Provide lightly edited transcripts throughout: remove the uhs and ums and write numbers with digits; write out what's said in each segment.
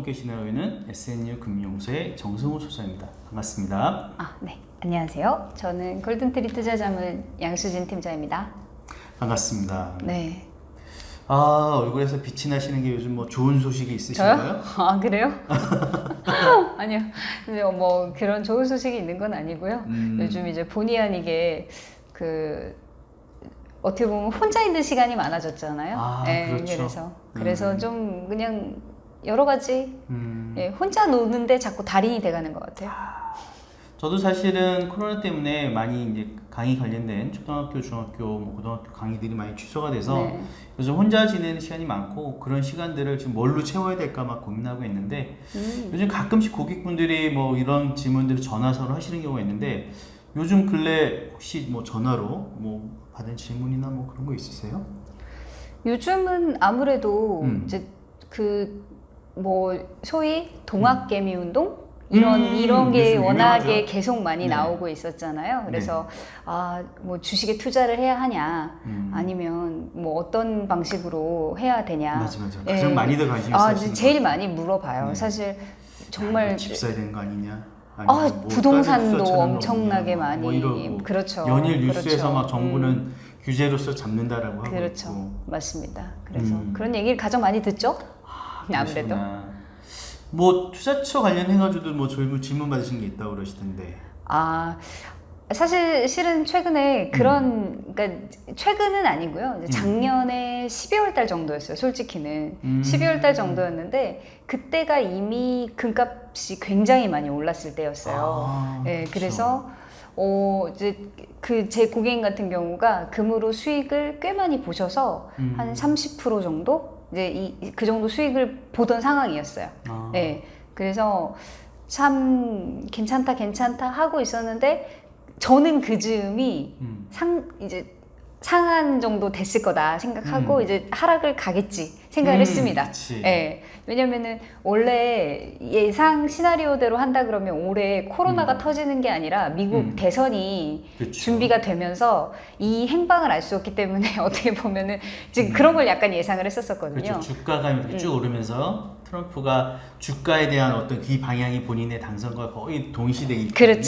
함께 진행하고 있는 SNU 금융연구소의 정승호 소장입니다. 반갑습니다. 네. 안녕하세요. 저는 골든트리 투자자문 양수진 팀장입니다. 반갑습니다. 네. 얼굴에서 빛이 나시는 게 요즘 뭐 좋은 소식이 있으신가요? 저요? 그래요? 아니요. 근데 뭐 그런 좋은 소식이 있는 건 아니고요. 요즘 이제 본의 아니게 어떻게 보면 혼자 있는 시간이 많아졌잖아요. 네, 그렇죠. 그래서 좀 그냥 여러 가지 혼자 노는데 자꾸 달인이 돼가는 것 같아요. 저도 사실은 코로나 때문에 많이 이제 강의 관련된 초등학교, 중학교, 고등학교 강의들이 많이 취소가 돼서 요즘 혼자 지내는 시간이 많고 그런 시간들을 지금 뭘로 채워야 될까 막 고민하고 있는데 요즘 가끔씩 고객분들이 뭐 이런 질문들을 전화서로 하시는 경우가 있는데 요즘 근래 혹시 뭐 전화로 뭐 받은 질문이나 뭐 그런 거 있으세요? 요즘은 아무래도 이제 뭐 소위 동학개미 운동 이런 게 워낙에 유명하죠. 계속 많이 나오고 있었잖아요. 그래서 뭐 주식에 투자를 해야 하냐, 아니면 뭐 어떤 방식으로 해야 되냐. 맞아. 가장 많이들 관심이 있으시는 제일 많이 물어봐요. 사실 정말 집 사야 되는 거 아니냐? 뭐 부동산도 엄청나게 많이 뭐 그렇죠. 연일 뉴스에서 막 정부는 규제로서 잡는다라고 하고 그렇죠. 있고. 맞습니다. 그래서 그런 얘기를 가장 많이 듣죠. 아무래도. 뭐 투자처 관련해가지고도 뭐 질문 받으신 게 있다고 그러시던데. 실은 최근에 그러니까 최근은 아니고요. 이제 작년에 12월 달 정도였어요. 솔직히는 12월 달 정도였는데 그때가 이미 금값이 굉장히 많이 올랐을 때였어요. 네, 그래서 이제 제 고객님 같은 경우가 금으로 수익을 꽤 많이 보셔서 한 30% 정도 이제 그 정도 수익을 보던 상황이었어요. 네, 그래서 참 괜찮다 하고 있었는데 저는 그 즈음이 이제 상한 정도 됐을 거다 생각하고 이제 하락을 가겠지 생각을 했습니다. 네, 왜냐면은 원래 예상 시나리오대로 한다 그러면 올해 코로나가 터지는 게 아니라 미국 대선이 준비가 되면서 이 행방을 알 수 없기 때문에 어떻게 보면은 지금 그런 걸 약간 예상을 했었거든요. 그렇죠. 주가가 이렇게 쭉 오르면서 트럼프가 주가에 대한 어떤 그 방향이 본인의 당선과 거의 동시되기 때문에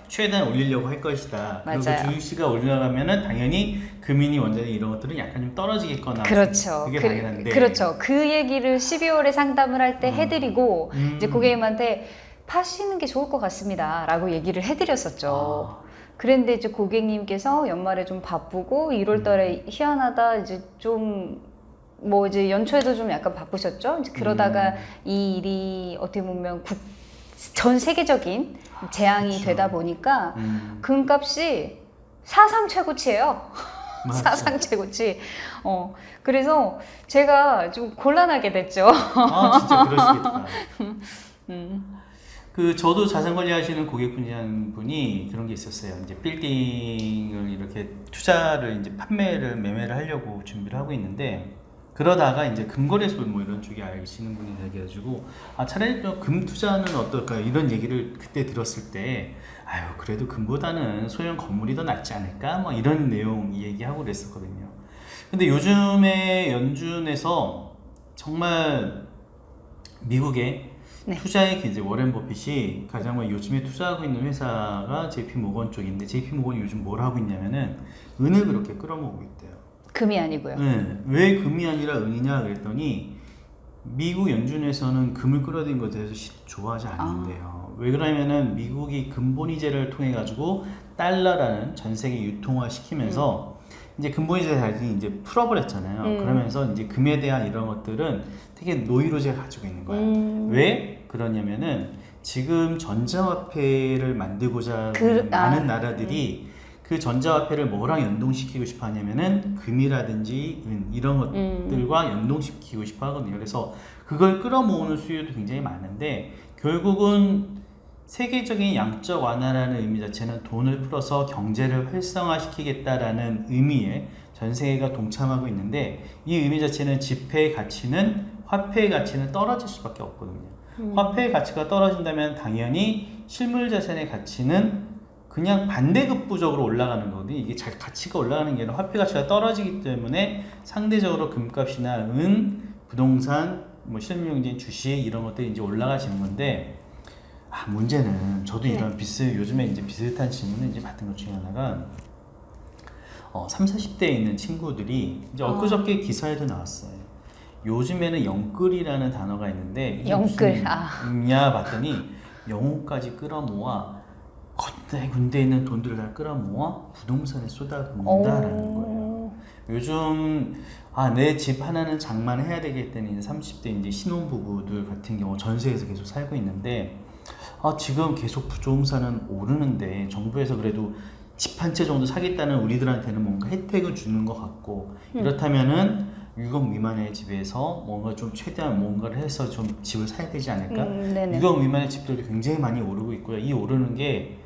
최대한 올리려고 할 것이다. 맞아요. 그리고 주식시가 올라가면은 당연히 금이니 원자재 이런 것들은 약간 좀 떨어지겠거나. 그렇죠. 그게 당연한데. 그렇죠. 그 얘기를 12월에 상담을 할 때 해드리고 이제 고객님한테 파시는 게 좋을 것 같습니다. 라고 얘기를 해드렸었죠. 그런데 이제 고객님께서 연말에 좀 바쁘고 1월 달에 희한하다 이제 좀 뭐 이제 연초에도 좀 약간 바쁘셨죠. 이제 그러다가 이 일이 어떻게 보면 전 세계적인 재앙이 되다 보니까 금값이 사상 최고치예요. 사상 최고치. 그래서 제가 좀 곤란하게 됐죠. 진짜 그러시겠다. 저도 자산 관리하시는 고객분이 그런 게 있었어요. 이제 빌딩을 이렇게 투자를 이제 매매를 하려고 준비를 하고 있는데 그러다가 이제 금거래소 뭐 이런 쪽에 아시는 분이 얘기해가지고 차라리 금 투자는 어떨까 이런 얘기를 그때 들었을 때 그래도 금보다는 소형 건물이 더 낫지 않을까 뭐 이런 내용 얘기하고 그랬었거든요. 근데 요즘에 연준에서 정말 미국의 투자의 이제 워렌 버핏이 가장 요즘에 투자하고 있는 회사가 JP 모건 쪽인데 JP 모건이 요즘 뭘 하고 있냐면은 은을 그렇게 끌어모으고 있대요. 금이 아니고요. 네, 왜 금이 아니라 은이냐 그랬더니 미국 연준에서는 금을 끌어들인 것에 대해서 좋아하지 않는데요. 왜 그러냐면은 미국이 근본이제를 통해 가지고 달러라는 전 세계 유통화 시키면서 이제 근본이제 이제 풀어버렸잖아요. 그러면서 이제 금에 대한 이런 것들은 되게 노이로제가 가지고 있는 거예요. 왜 그러냐면은 지금 전자화폐를 만들고자 많은 나라들이 그 전자화폐를 뭐랑 연동시키고 싶어 하냐면은 금이라든지 은 이런 것들과 연동시키고 싶어 하거든요. 그래서 그걸 끌어모으는 수요도 굉장히 많은데 결국은 세계적인 양적 완화라는 의미 자체는 돈을 풀어서 경제를 활성화시키겠다라는 의미에 전 세계가 동참하고 있는데 이 의미 자체는 지폐의 가치는 화폐의 가치는 떨어질 수밖에 없거든요. 화폐의 가치가 떨어진다면 당연히 실물 자산의 가치는 그냥 반대급부적으로 올라가는 거거든요. 이게 가치가 올라가는 게 아니라 화폐 가치가 떨어지기 때문에 상대적으로 금값이나 은, 부동산, 뭐 실물경제인 주식 이런 것들이 이제 올라가시는 건데 문제는 저도 이런 요즘에 이제 비슷한 질문을 이제 받은 것 중에 하나가 30, 40대에 있는 친구들이 이제 엊그저께 기사에도 나왔어요. 요즘에는 영끌이라는 단어가 있는데 이게 영끌, 무슨 의미냐 봤더니 영혼까지 끌어모아 군대에 있는 돈들을 다 끌어모아 부동산에 쏟아붓는다라는 거예요. 요즘 내 집 하나는 장만해야 되겠다는 30대 이제 신혼부부들 같은 경우 전세에서 계속 살고 있는데 지금 계속 부동산은 오르는데 정부에서 그래도 집 한 채 정도 사겠다는 우리들한테는 뭔가 혜택을 주는 것 같고 이렇다면은 6억 미만의 집에서 뭔가 좀 최대한 뭔가를 해서 좀 집을 사야 되지 않을까? 6억 미만의 집들도 굉장히 많이 오르고 있고요. 이 오르는 게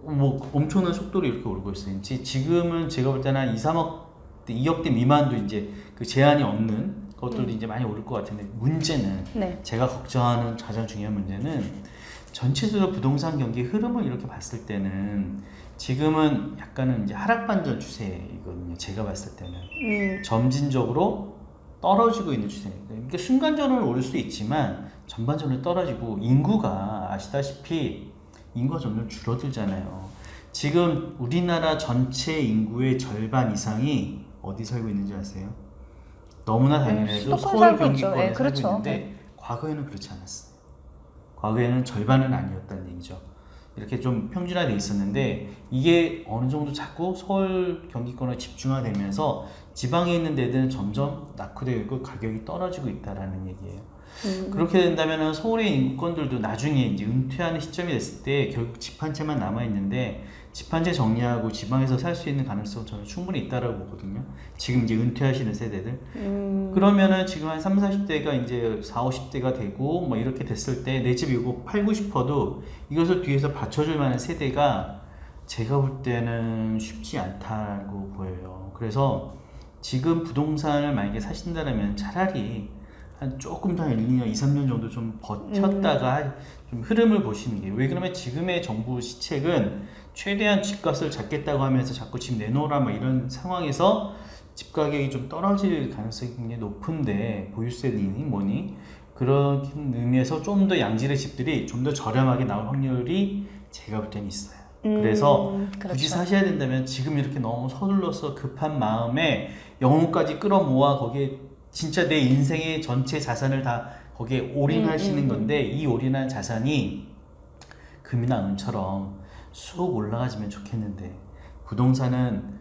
뭐 엄청난 속도로 이렇게 오르고 있어요. 지금은 제가 볼 때는 한 2, 3억, 2억대 미만도 이제 그 제한이 없는 것들도 이제 많이 오를 것 같은데 문제는 제가 걱정하는 가장 중요한 문제는 전체적으로 부동산 경기 흐름을 이렇게 봤을 때는 지금은 약간은 이제 하락 반전 추세이거든요. 제가 봤을 때는 점진적으로 떨어지고 있는 추세입니다. 그러니까 순간적으로 오를 수 있지만 전반적으로 떨어지고 인구가 아시다시피 인구가 점점 줄어들잖아요. 지금 우리나라 전체 인구의 절반 이상이 어디 살고 있는지 아세요? 너무나 당연해도 서울 경기권에 살고 있는데 과거에는 그렇지 않았어요. 과거에는 절반은 아니었다는 얘기죠. 이렇게 좀 평준화돼 있었는데 이게 어느 정도 자꾸 서울 경기권에 집중화되면서 지방에 있는 데들은 점점 낙후되고 있고 가격이 떨어지고 있다라는 얘기예요. 그렇게 된다면 서울의 인구권들도 나중에 이제 은퇴하는 시점이 됐을 때 결국 집 한 채만 남아 있는데 집 한 채 정리하고 지방에서 살 수 있는 가능성은 저는 충분히 있다라고 보거든요. 지금 이제 은퇴하시는 세대들. 그러면은 지금 한 30, 40대가 이제 40, 50대가 되고 뭐 이렇게 됐을 때 내 집 이거 팔고 싶어도 이것을 뒤에서 받쳐줄 만한 세대가 제가 볼 때는 쉽지 않다고 보여요. 그래서 지금 부동산을 만약에 사신다면 차라리 한 조금 더 1, 2년, 2, 3년 정도 좀 버텼다가 좀 흐름을 보시는 게, 왜 그러면 지금의 정부 시책은 최대한 집값을 잡겠다고 하면서 자꾸 집 내놓으라 뭐 이런 상황에서 집 가격이 좀 떨어질 가능성이 굉장히 높은데 보유세니 뭐니 그런 의미에서 좀 더 양질의 집들이 좀 더 저렴하게 나올 확률이 제가 볼 때는 있어요. 그래서 굳이 사셔야 된다면 지금 이렇게 너무 서둘러서 급한 마음에 영혼까지 끌어모아 거기에 진짜 내 인생의 전체 자산을 다 거기에 올인하시는 건데 이 올인한 자산이 금이나 은처럼 쑥 올라가지면 좋겠는데 부동산은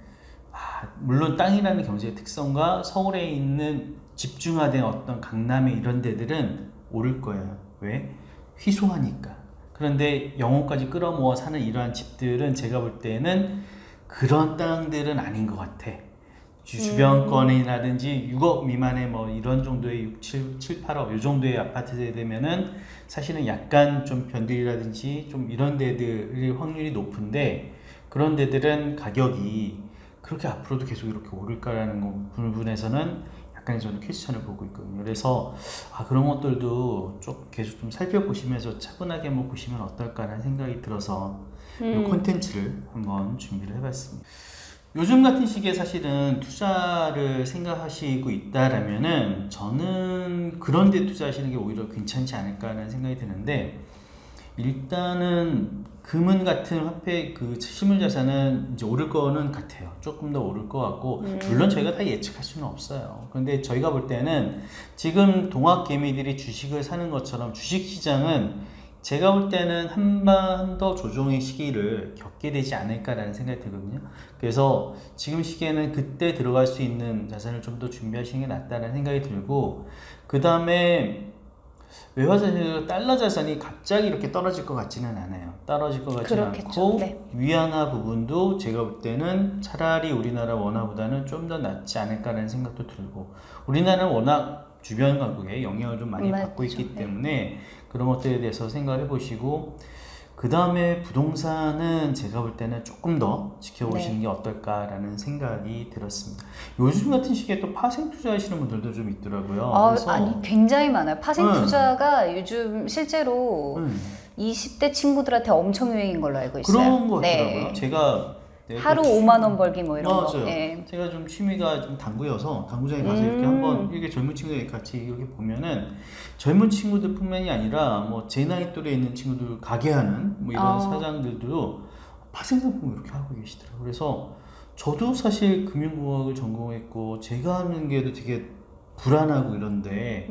물론 땅이라는 경제의 특성과 서울에 있는 집중화된 어떤 강남의 이런 데들은 오를 거예요. 왜? 희소하니까. 그런데 영혼까지 끌어모아 사는 이러한 집들은 제가 볼 때는 그런 땅들은 아닌 것 같아. 주변권이라든지 6억 미만의 뭐 이런 정도의 6, 7, 8억 이 정도의 아파트에 되면은 사실은 약간 좀 변들이라든지 좀 이런 데들의 확률이 높은데 그런 데들은 가격이 그렇게 앞으로도 계속 이렇게 오를까라는 부분에서는 약간의 저는 퀘스천을 보고 있거든요. 그래서 그런 것들도 좀 계속 좀 살펴보시면서 차분하게 한번 보시면 어떨까라는 생각이 들어서 이 콘텐츠를 한번 준비를 해봤습니다. 요즘 같은 시기에 사실은 투자를 생각하시고 있다라면은 저는 그런 데 투자하시는 게 오히려 괜찮지 않을까라는 생각이 드는데 일단은 금은 같은 화폐 그 실물 자산은 이제 오를 거는 같아요. 조금 더 오를 것 같고 물론 저희가 다 예측할 수는 없어요. 그런데 저희가 볼 때는 지금 동학 개미들이 주식을 사는 것처럼 주식 시장은 제가 볼 때는 한 번 더 조정의 시기를 겪게 되지 않을까라는 생각이 들거든요. 그래서 지금 시기에는 그때 들어갈 수 있는 자산을 좀 더 준비하시는 게 낫다는 생각이 들고 그 다음에 외화 자산, 달러 자산이 갑자기 이렇게 떨어질 것 같지는 않아요. 떨어질 것 같지는 않고 위안화 부분도 제가 볼 때는 차라리 우리나라 원화보다는 좀 더 낫지 않을까라는 생각도 들고 우리나라는 워낙 주변 가격에 영향을 좀 많이 받고 있기 때문에 그런 것들에 대해서 생각을 해보시고 그 다음에 부동산은 제가 볼 때는 조금 더 지켜보시는 게 어떨까라는 생각이 들었습니다. 요즘 같은 시기에 또 파생 투자하시는 분들도 좀 있더라고요. 그래서 아니 굉장히 많아요. 파생 투자가 요즘 실제로 20대 친구들한테 엄청 유행인 걸로 알고 있어요. 그런 거 같더라고요. 제가 네, 하루 또 5만 원 벌기 뭐 이런 맞아요. 거. 예. 제가 좀 취미가 좀 당구여서 당구장에 가서 이렇게 한번 이렇게 젊은 친구들 같이 이렇게 보면은 젊은 친구들뿐만이 아니라 뭐 제 나이 또래 있는 친구들 가게 하는 뭐 이런 사장들도 파생상품 이렇게 하고 계시더라고요. 그래서 저도 사실 금융공학을 전공했고 제가 하는 게도 되게 불안하고 이런데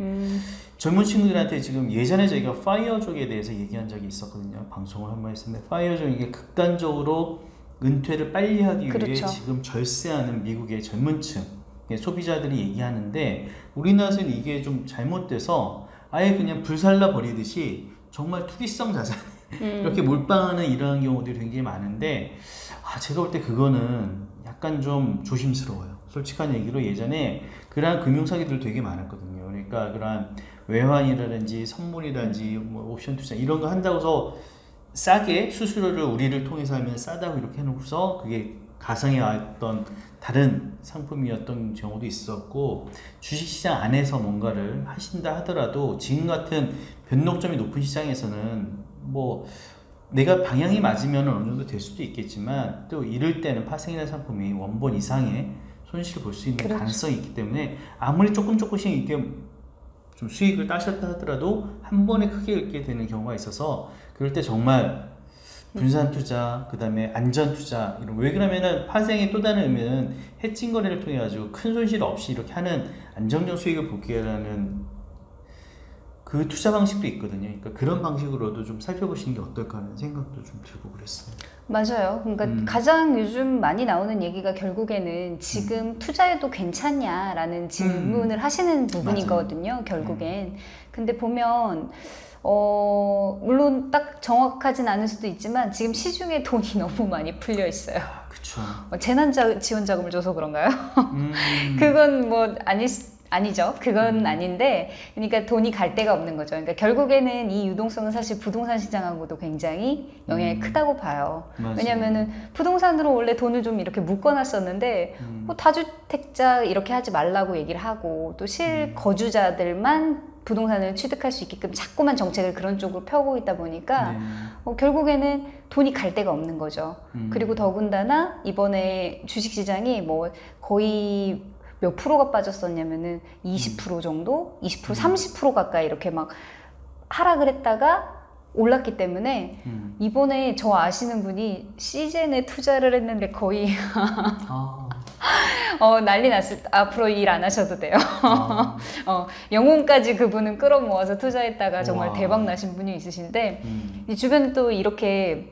젊은 친구들한테 지금 예전에 저희가 파이어족에 대해서 얘기한 적이 있었거든요. 방송을 한번 했었는데 파이어족 이게 극단적으로 은퇴를 빨리 하기 위해 그렇죠. 지금 절세하는 미국의 젊은층 소비자들이 얘기하는데 우리나라에서는 이게 좀 잘못돼서 아예 그냥 불살라 버리듯이 정말 투기성 자산 이렇게 몰빵하는 이러한 경우들이 굉장히 많은데 제가 볼 때 그거는 약간 좀 조심스러워요. 솔직한 얘기로 예전에 그러한 금융사기들 되게 많았거든요. 그러니까 그러한 외환이라든지 선물이라든지 뭐 옵션 투자 이런 거 한다고 해서 싸게 수수료를 우리를 통해서 하면 싸다고 이렇게 해놓고서 그게 가상의 어떤 다른 상품이었던 경우도 있었고 주식시장 안에서 뭔가를 하신다 하더라도 지금 같은 변동점이 높은 시장에서는 뭐 내가 방향이 맞으면 어느 정도 될 수도 있겠지만 또 이럴 때는 파생이라는 상품이 원본 이상의 손실을 볼 수 있는 그렇죠. 가능성이 있기 때문에 아무리 조금씩 이렇게 좀 수익을 따셨다 하더라도 한 번에 크게 잃게 되는 경우가 있어서 그럴 때 정말 분산 투자, 그 다음에 안전 투자 이런 왜 그러면은 파생의 또 다른 의미는 해칭 거래를 통해 가지고 큰 손실 없이 이렇게 하는 안정적 수익을 보게 하는 그 투자 방식도 있거든요. 그러니까 그런 방식으로도 좀 살펴보시는 게 어떨까 하는 생각도 좀 들고 그랬어요. 맞아요. 그러니까 가장 요즘 많이 나오는 얘기가 결국에는 지금 투자해도 괜찮냐라는 질문을 하시는 부분이거든요. 결국엔. 근데 보면 물론 딱 정확하진 않을 수도 있지만 지금 시중에 돈이 너무 많이 풀려 있어요. 그렇죠. 지원 자금을 줘서 그런가요? 그건 뭐 아니죠. 그건 아닌데, 그러니까 돈이 갈 데가 없는 거죠. 그러니까 결국에는 이 유동성은 사실 부동산 시장하고도 굉장히 영향이 크다고 봐요. 맞아요. 왜냐면은 부동산으로 원래 돈을 좀 이렇게 묶어놨었는데, 뭐 다주택자 이렇게 하지 말라고 얘기를 하고, 또 실거주자들만 부동산을 취득할 수 있게끔 자꾸만 정책을 그런 쪽으로 펴고 있다 보니까 결국에는 돈이 갈 데가 없는 거죠. 그리고 더군다나 이번에 주식시장이 뭐 거의 몇 프로가 빠졌었냐면은 20% 정도? 20%, 30% 가까이 이렇게 막 하락을 했다가 올랐기 때문에 이번에 저 아시는 분이 시젠에 투자를 했는데 거의 난리 났을 때 앞으로 일 안 하셔도 돼요. 영혼까지 그분은 끌어모아서 투자했다가 정말 우와. 대박 나신 분이 있으신데 이 주변에 또 이렇게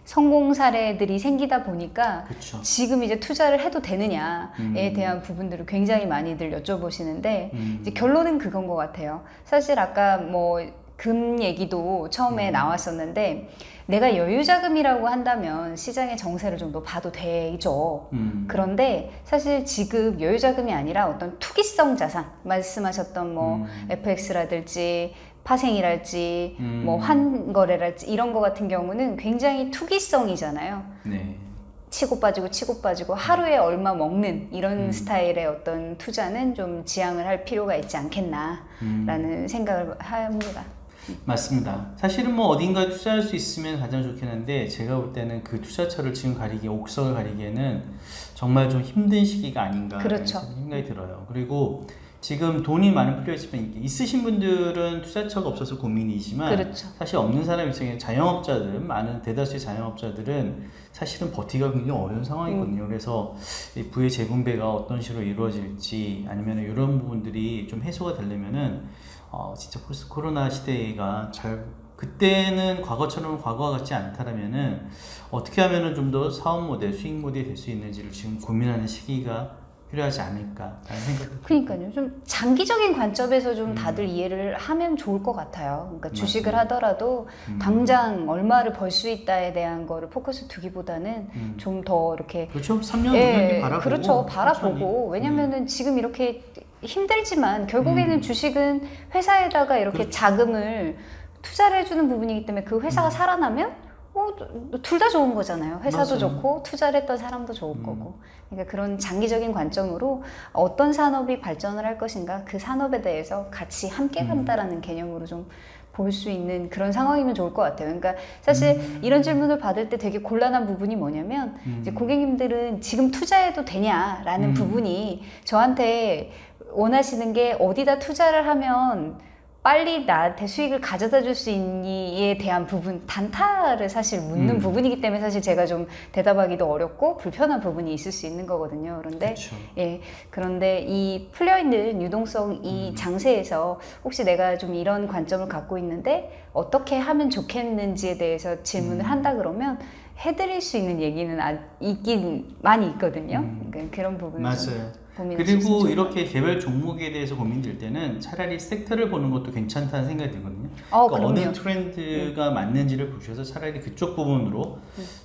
성공 사례들이 생기다 보니까 그쵸. 지금 이제 투자를 해도 되느냐에 대한 부분들을 굉장히 많이들 여쭤보시는데 이제 결론은 그건 것 같아요. 사실 아까 뭐 금 얘기도 처음에 나왔었는데 내가 여유자금이라고 한다면 시장의 정세를 좀 더 봐도 되죠. 그런데 사실 지금 여유자금이 아니라 어떤 투기성 자산 말씀하셨던 뭐 FX라든지 파생이랄지 뭐 환거래랄지 이런 거 같은 경우는 굉장히 투기성이잖아요. 네. 치고 빠지고 하루에 얼마 먹는 이런 스타일의 어떤 투자는 좀 지양을 할 필요가 있지 않겠나라는 생각을 합니다. 맞습니다. 사실은 뭐 어딘가에 투자할 수 있으면 가장 좋겠는데 제가 볼 때는 그 투자처를 지금 옥석을 가리기에는 정말 좀 힘든 시기가 아닌가 그렇죠. 생각이 들어요. 그리고 지금 돈이 많이 필요했지만 있으신 분들은 투자처가 없어서 고민이지만 그렇죠. 사실 없는 사람 입장에 자영업자들은 많은 대다수의 자영업자들은 사실은 버티기가 굉장히 어려운 상황이거든요. 그래서 이 부의 재분배가 어떤 식으로 이루어질지 아니면 이런 부분들이 좀 해소가 되려면은 진짜 포스트 코로나 시대가 그때는 과거처럼 과거와 같지 않다라면은 어떻게 하면은 좀 더 사업 모델, 수익 모델이 될 수 있는지를 지금 고민하는 시기가 필요하지 않을까라는 생각이 그러니까요. 좀 장기적인 관점에서 좀 다들 이해를 하면 좋을 것 같아요. 그러니까 주식을 하더라도 당장 얼마를 벌 수 있다에 대한 거를 포커스 두기보다는 좀 더 이렇게 그렇죠. 3년 5년 바라보고 그렇죠. 바라보고 왜냐면은 지금 이렇게 힘들지만 결국에는 주식은 회사에다가 이렇게 그렇죠. 자금을 투자를 해주는 부분이기 때문에 그 회사가 살아나면 둘 다 좋은 거잖아요. 회사도 맞아요. 좋고 투자를 했던 사람도 좋을 거고. 그러니까 그런 장기적인 관점으로 어떤 산업이 발전을 할 것인가 그 산업에 대해서 같이 함께 간다라는 개념으로 좀 볼 수 있는 그런 상황이면 좋을 것 같아요. 그러니까 사실 이런 질문을 받을 때 되게 곤란한 부분이 뭐냐면 이제 고객님들은 지금 투자해도 되냐라는 부분이 저한테 원하시는 게 어디다 투자를 하면 빨리 나한테 수익을 가져다 줄 수 있니에 대한 부분, 단타를 사실 묻는 부분이기 때문에 사실 제가 좀 대답하기도 어렵고 불편한 부분이 있을 수 있는 거거든요. 그런데 그쵸. 예, 그런데 이 풀려있는 유동성 이 장세에서 혹시 내가 좀 이런 관점을 갖고 있는데 어떻게 하면 좋겠는지에 대해서 질문을 한다 그러면 해드릴 수 있는 얘기는 있긴 많이 있거든요. 그러니까 그런 부분을 맞아요. 고민하실 수 그리고 있을 이렇게 개별 종목에 대해서 고민될 때는 차라리 섹터를 보는 것도 괜찮다는 생각이 들거든요. 그럼요. 어느 트렌드가 맞는지를 보셔서 차라리 그쪽 부분으로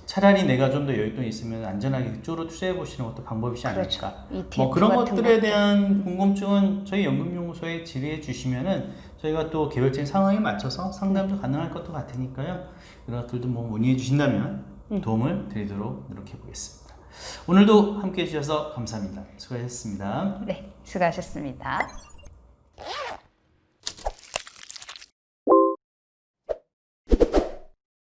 차라리 내가 좀 더 여윳돈이 있으면 안전하게 그쪽으로 투자해 보시는 것도 방법이지 그렇죠. 않을까. ETF 뭐 그런 같은 것들에 것도. 대한 궁금증은 저희 연금연구소에 질의해 주시면은 저희가 또 개별적인 상황에 맞춰서 상담도 가능할 것도 같으니까요. 이런 것들도 뭐 문의해 주신다면 도움을 드리도록 노력해 보겠습니다. 오늘도 함께 해주셔서 감사합니다. 수고하셨습니다. 네, 수고하셨습니다.